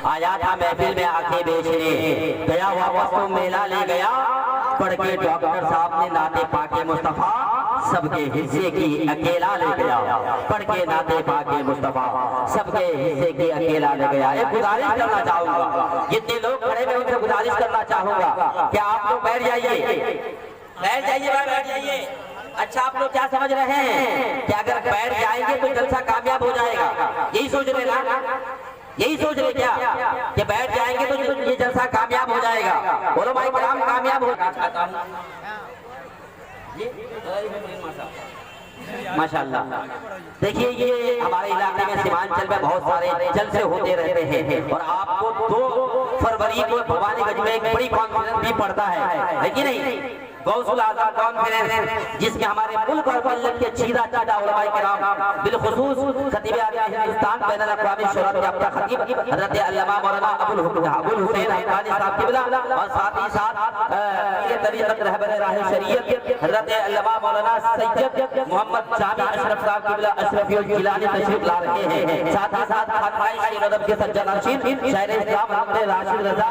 آیا تھا محفل میں آنکھیں بیچنے، گیا واپس تو میلہ لے گیا، پڑھ کے ڈاکٹر صاحب نے نعت پاک مصطفیٰ سب کے حصے کی اکیلا لے گیا، پڑھ کے نعت پاک مصطفیٰ سب کے حصے کی اکیلا لے گیا۔ ایک گزارش کرنا چاہوں گا، جتنے لوگ کھڑے میں ان سے گزارش کرنا چاہوں گا کہ آپ لوگ بیٹھ جائیے، بیٹھ جائیے، بیٹھ جائیے۔ اچھا آپ لوگ کیا سمجھ رہے ہیں کہ اگر بیٹھ جائیں گے تو جلسہ کامیاب ہو جائے گا؟ یہی سوچ رہے نا؟ یہی سوچ رہے کیا کہ بیٹھ جائیں گے تو یہ جلسہ کامیاب ہو جائے گا؟ علماء کرام کامیاب ہو جاتا ہوں۔ ماشاءاللہ دیکھیے، یہ ہمارے علاقے میں سیمانچل میں بہت سارے جلسے ہوتے رہتے ہیں، اور آپ کو 2 فروری کو بھوانی گنج میں ایک بڑی کانفرنس بھی پڑتا ہے کہ نہیں؟ غوث العظم کانفرنس، جس میں ہمارے ملک اور ملت کے چیدہ چاٹا علماء کرام، بالخصوص خطیب اعظم ہندوستان بین الاقوامی شہرت یافتہ خطیب حضرت علامہ مولانا ابو الحسین حقانی صاحب قبلہ، اور ساتھ ہی ساتھ یہ طریقت رہبر راہ شریعت حضرت علامہ مولانا سید محمد جامع اشرف صاحب قبلہ اشرفی الجیلانی تشریف لا رہے ہیں۔ ساتھ ہی ساتھ خانقاہ شیر ادب کے سجاد نشین شاعر اسلام محمد راشد رضا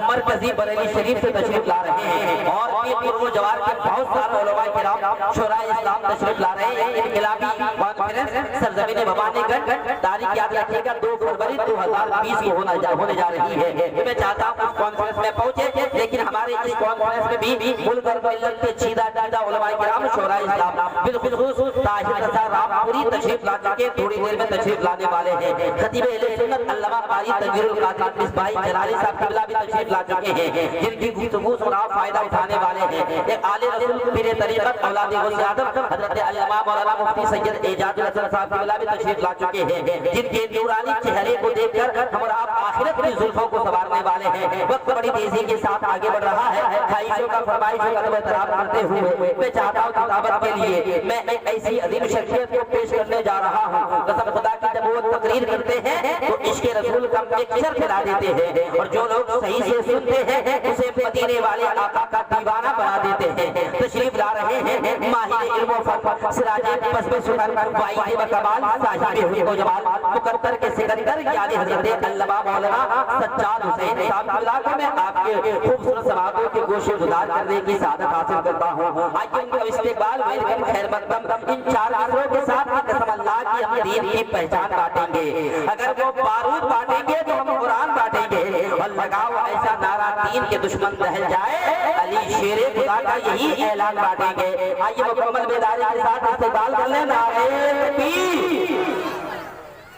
مرکزی بریلی شریف سے تشریف لا رہے ہیں، اور پیر جوار کے بہت سارے علماء کرام شورائے اسلام تشریف لا رہے ہیں۔ انقلابی کانفرنس سرزمین بھوانی گنج، تاریخ یاد رکھیے گا 2 فروری 2020 کو ہونے جا رہی ہے۔ میں چاہتا ہوں اس کانفرنس میں پہنچے، لیکن ہمارے اس کانفرنس میں بھی ملک اور ملت کے چیدہ چاٹا علماء کرام شورائے اسلام، بالخصوص طاہر رضا رامپوری تشریف لا چکے، تھوڑی دیر میں تشریف لانے والے ہیں۔ خطیب اہل سنت علامہ قاری تنویر القادری مصباحی جلالی صاحب قبلہ بھی تشریف لا چکے ہیں، جن کی گفتگو سنا فائدہ اٹھانے والے ہیں۔ ایک عالی رسول پیر طریقت اولاد غوث اعظم حضرت علامہ مولانا مفتی سید اعجاز الحسن صاحب قبلہ بھی تشریف لا چکے ہیں، جن کے نورانی چہرے کو دیکھ کر ہم اور آپ آخرت کی زلفوں کو سنوارنے والے ہیں۔ وقت بڑی تیزی کے ساتھ آگے بڑھ رہا ہے، خواہشوں کا فرمائشوں کا ادب احترام کرتے ہوئے میں چاہتا ہوں کتابت کے لیے میں ایک ایسی عظیم شخصیت کو پیش کرنے جا رہا ہوں۔ قسم خدا کی جب وہ تقریر کرتے ہیں تو عشق رسول کا ایک شر پھیلا دیتے ہیں، اور جو لوگ صحیح سے سنتے ہیں اسے مدینے والے آقا کا دیوانہ بنا دیتے ہیں۔ تشریف لا رہے ہیں ماہر علم و فن، سراج پسب سنن، واعظ و کمال، صاحب حسن و جمال، مقدر کے سکندر یعنی حضرت علامہ مولانا سجاد حسین صاحب قبلہ میں آپ کے خوبصورت سماعتوں کے گوشے گزار کرنے کی سعادت حاصل کرتا ہوں۔ آئیے ان کا استقبال ویلکم خیر مقدم ان 4 مصروں کے ساتھ قسم اللہ کی ہم دین کی پہچان بانٹیں گے، اگر وہ بارود بانٹیں گے تو ہم قرآن بانٹیں گے، اور لگاؤ ایسا نعرہ دین کے دشمن دہل جائے، علی شیر خدا کا یہی اعلان بانٹیں گے۔ آئیے مکمل بیداری کے ساتھ استقبال کر لیں نعرہ تکبیر۔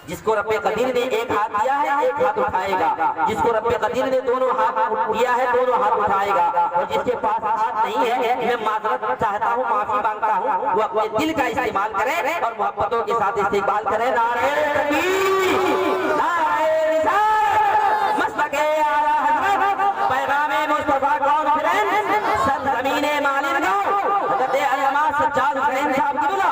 جس کو رب قدیر نے ایک ہاتھ دیا ہے ایک ہاتھ اٹھائے گا، جس کو رب قدیر نے دونوں ہاتھ دیا ہے دونوں ہاتھ اٹھائے گا، اور جس کے پاس ہاتھ نہیں ہے میں معذرت چاہتا ہوں، معافی مانگتا ہوں، وہ اپنے دل کا استعمال کرے اور محبتوں کے ساتھ استقبال کرے۔ نعرہ تکبیر، نعرہ رسالت، مسلک اعلیٰ حضرت، پیغام مصطفیٰ کانفرنس، سرزمین مالن گاؤں، حضرت علامہ سجاد حسین صاحب قبلہ